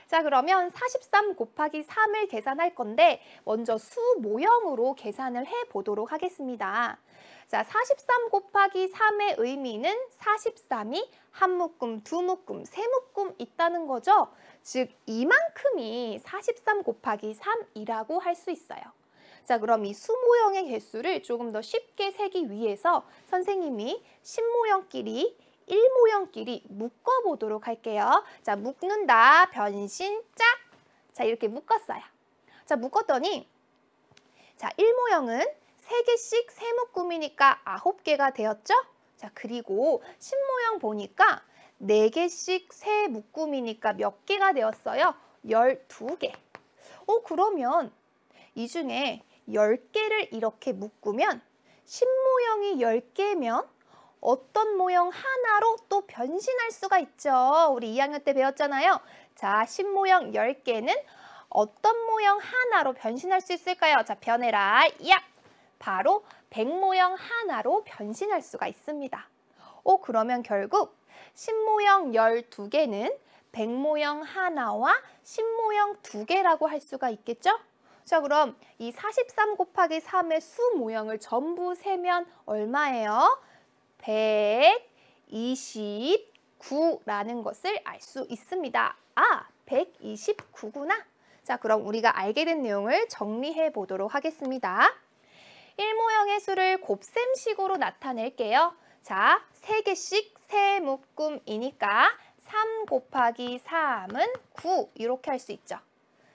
자, 그러면 43 곱하기 3을 계산할 건데 먼저 수 모형으로 계산을 해 보도록 하겠습니다. 자, 43 곱하기 3의 의미는 43이 한 묶음, 두 묶음, 세 묶음 있다는 거죠. 즉, 이만큼이 43 곱하기 3이라고 할 수 있어요. 자, 그럼 이 수모형의 개수를 조금 더 쉽게 세기 위해서 선생님이 신모형끼리 1모형끼리 묶어보도록 할게요. 자, 묶는다, 변신, 짝. 자, 이렇게 묶었어요. 자, 묶었더니 자, 1모형은 3개씩 세 묶음이니까 9개가 되었죠? 자, 그리고 신모형 보니까 4개씩 세 묶음이니까 몇 개가 되었어요? 12개. 그러면 이 중에 10개를 이렇게 묶으면 신모형이 10개면 어떤 모형 하나로 또 변신할 수가 있죠. 우리 2학년 때 배웠잖아요. 자, 신모형 10개는 어떤 모형 하나로 변신할 수 있을까요? 자, 변해라. 야! 바로 100모형 하나로 변신할 수가 있습니다. 그러면 결국 신모형 12개는 100모형 하나와 신모형 2개라고 할 수가 있겠죠? 자, 그럼 이 43 곱하기 3의 수 모형을 전부 세면 얼마예요? 129라는 것을 알 수 있습니다. 129구나. 자, 그럼 우리가 알게 된 내용을 정리해 보도록 하겠습니다. 1모형의 수를 곱셈식으로 나타낼게요. 자, 3개씩 세 묶음이니까 3 곱하기 3은 9 이렇게 할 수 있죠.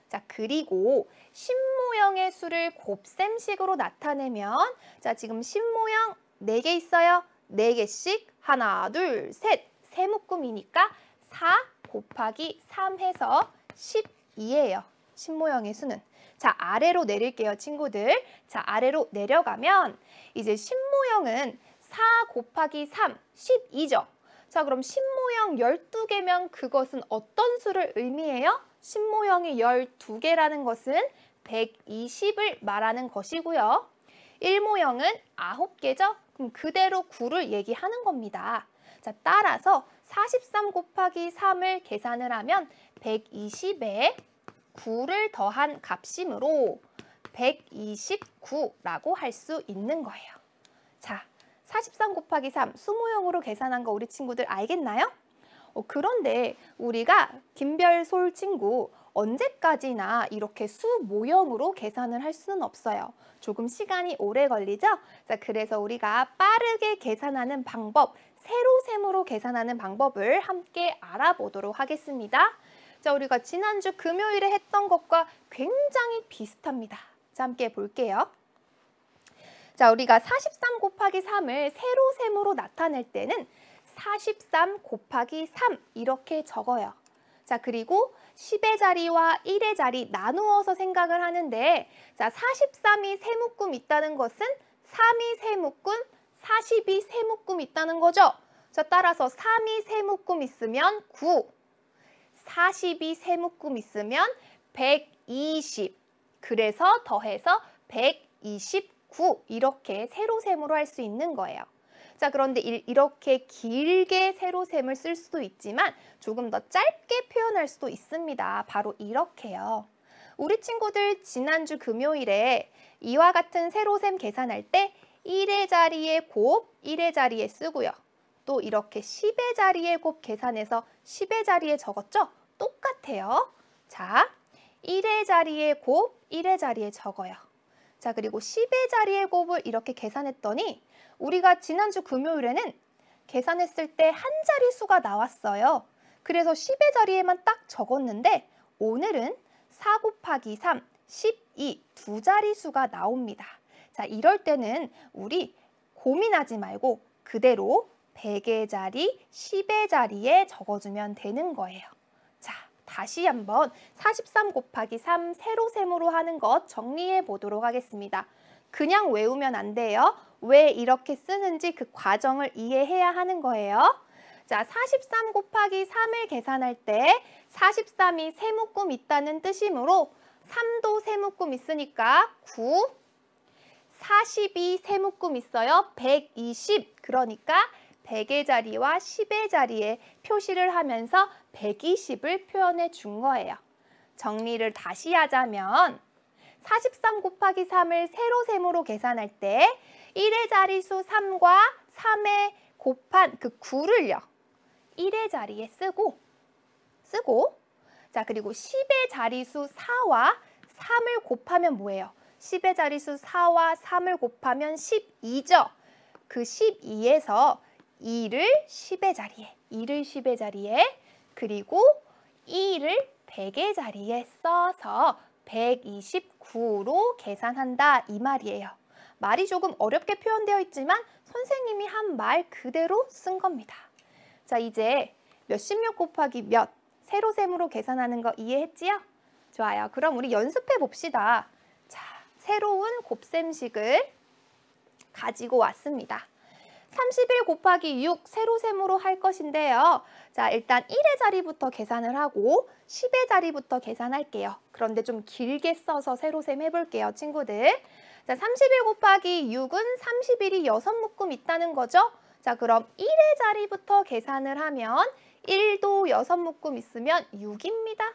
자, 그리고 신모형의 수를 곱셈식으로 나타내면 자, 지금 신모형 4개 있어요. 4개씩 하나, 둘, 셋, 세 묶음이니까 4 곱하기 3 해서 12예요. 신모형의 수는. 자, 아래로 내릴게요, 친구들. 자, 아래로 내려가면 이제 신모형은 4 곱하기 3, 12죠. 자, 그럼 신모형 12개면 그것은 어떤 수를 의미해요? 신모형이 12개라는 것은 120을 말하는 것이고요. 1모형은 9개죠? 그럼 그대로 9를 얘기하는 겁니다. 자, 따라서 43 곱하기 3을 계산을 하면 120에 9를 더한 값이므로 129라고 할 수 있는 거예요. 자, 43 곱하기 3 수모형으로 계산한 거 우리 친구들 알겠나요? 그런데 우리가 김별솔 친구 언제까지나 이렇게 수 모형으로 계산을 할 수는 없어요. 조금 시간이 오래 걸리죠? 자, 그래서 우리가 빠르게 계산하는 방법, 세로셈으로 계산하는 방법을 함께 알아보도록 하겠습니다. 자, 우리가 지난주 금요일에 했던 것과 굉장히 비슷합니다. 자, 함께 볼게요. 자, 우리가 43 곱하기 3을 세로셈으로 나타낼 때는 43 곱하기 3 이렇게 적어요. 자, 그리고 10의 자리와 1의 자리 나누어서 생각을 하는데 자, 43이 세 묶음 있다는 것은 3이 세 묶음, 40이 세 묶음 있다는 거죠. 자, 따라서 3이 세 묶음 있으면 9, 40이 세 묶음 있으면 120, 그래서 더해서 129 이렇게 세로셈으로 할 수 있는 거예요. 자, 그런데 이렇게 길게 세로셈을 쓸 수도 있지만 조금 더 짧게 표현할 수도 있습니다. 바로 이렇게요. 우리 친구들 지난주 금요일에 이와 같은 세로셈 계산할 때 1의 자리에 곱, 1의 자리에 쓰고요. 또 이렇게 10의 자리에 곱 계산해서 10의 자리에 적었죠? 똑같아요. 자, 1의 자리에 곱, 1의 자리에 적어요. 자, 그리고 10의 자리에 곱을 이렇게 계산했더니 우리가 지난주 금요일에는 계산했을 때 한 자릿수가 나왔어요. 그래서 10의 자리에만 딱 적었는데 오늘은 4 곱하기 3, 12 두 자릿수가 나옵니다. 자, 이럴 때는 우리 고민하지 말고 그대로 100의 자리, 10의 자리에 적어주면 되는 거예요. 자, 다시 한번 43 곱하기 3 세로셈으로 하는 것 정리해 보도록 하겠습니다. 그냥 외우면 안 돼요. 왜 이렇게 쓰는지 그 과정을 이해해야 하는 거예요. 자, 43 곱하기 3을 계산할 때 43이 세 묶음 있다는 뜻이므로 3도 세 묶음 있으니까 9, 40이 세 묶음 있어요. 120, 그러니까 100의 자리와 10의 자리에 표시를 하면서 120을 표현해 준 거예요. 정리를 다시 하자면 43 곱하기 3을 세로셈으로 계산할 때 1의 자리수 3과 3에 곱한 그 9를요. 1의 자리에 쓰고 자, 그리고 10의 자리수 4와 3을 곱하면 뭐예요? 10의 자리수 4와 3을 곱하면 12죠. 그 12에서 2를 10의 자리에 그리고 2를 100의 자리에 써서 129로 계산한다 이 말이에요. 말이 조금 어렵게 표현되어 있지만 선생님이 한 말 그대로 쓴 겁니다. 자, 이제 몇십몇 곱하기 몇 세로셈으로 계산하는 거 이해했지요? 좋아요. 그럼 우리 연습해 봅시다. 자, 새로운 곱셈식을 가지고 왔습니다. 31 곱하기 6 세로셈으로 할 것인데요. 자, 일단 1의 자리부터 계산을 하고 10의 자리부터 계산할게요. 그런데 좀 길게 써서 세로셈 해볼게요, 친구들. 자, 31 곱하기 6은 31이 6묶음 있다는 거죠? 자, 그럼 1의 자리부터 계산을 하면 1도 6묶음 있으면 6입니다.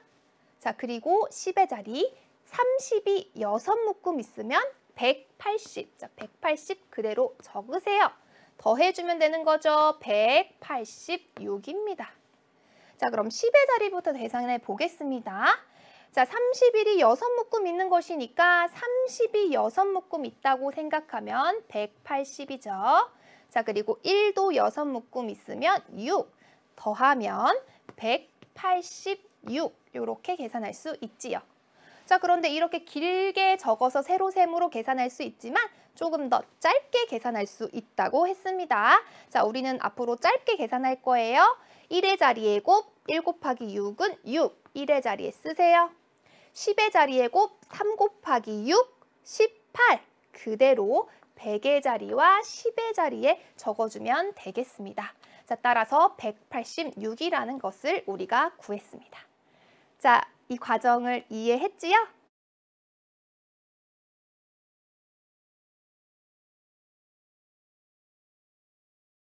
자, 그리고 10의 자리 30이 6묶음 있으면 180. 자, 180 그대로 적으세요. 더해주면 되는 거죠. 186입니다. 자, 그럼 10의 자리부터 계산해 보겠습니다. 자, 31이 6묶음 있는 것이니까 30이 6묶음 있다고 생각하면 180이죠. 자, 그리고 1도 6묶음 있으면 6 더하면 186 이렇게 계산할 수 있지요. 자, 그런데 이렇게 길게 적어서 세로셈으로 계산할 수 있지만 조금 더 짧게 계산할 수 있다고 했습니다. 자, 우리는 앞으로 짧게 계산할 거예요. 1의 자리에 곱 1 곱하기 6은 6, 1의 자리에 쓰세요. 10의 자리에 곱 3 곱하기 6, 18 그대로 100의 자리와 10의 자리에 적어주면 되겠습니다. 자, 따라서 186이라는 것을 우리가 구했습니다. 자, 이 과정을 이해했지요?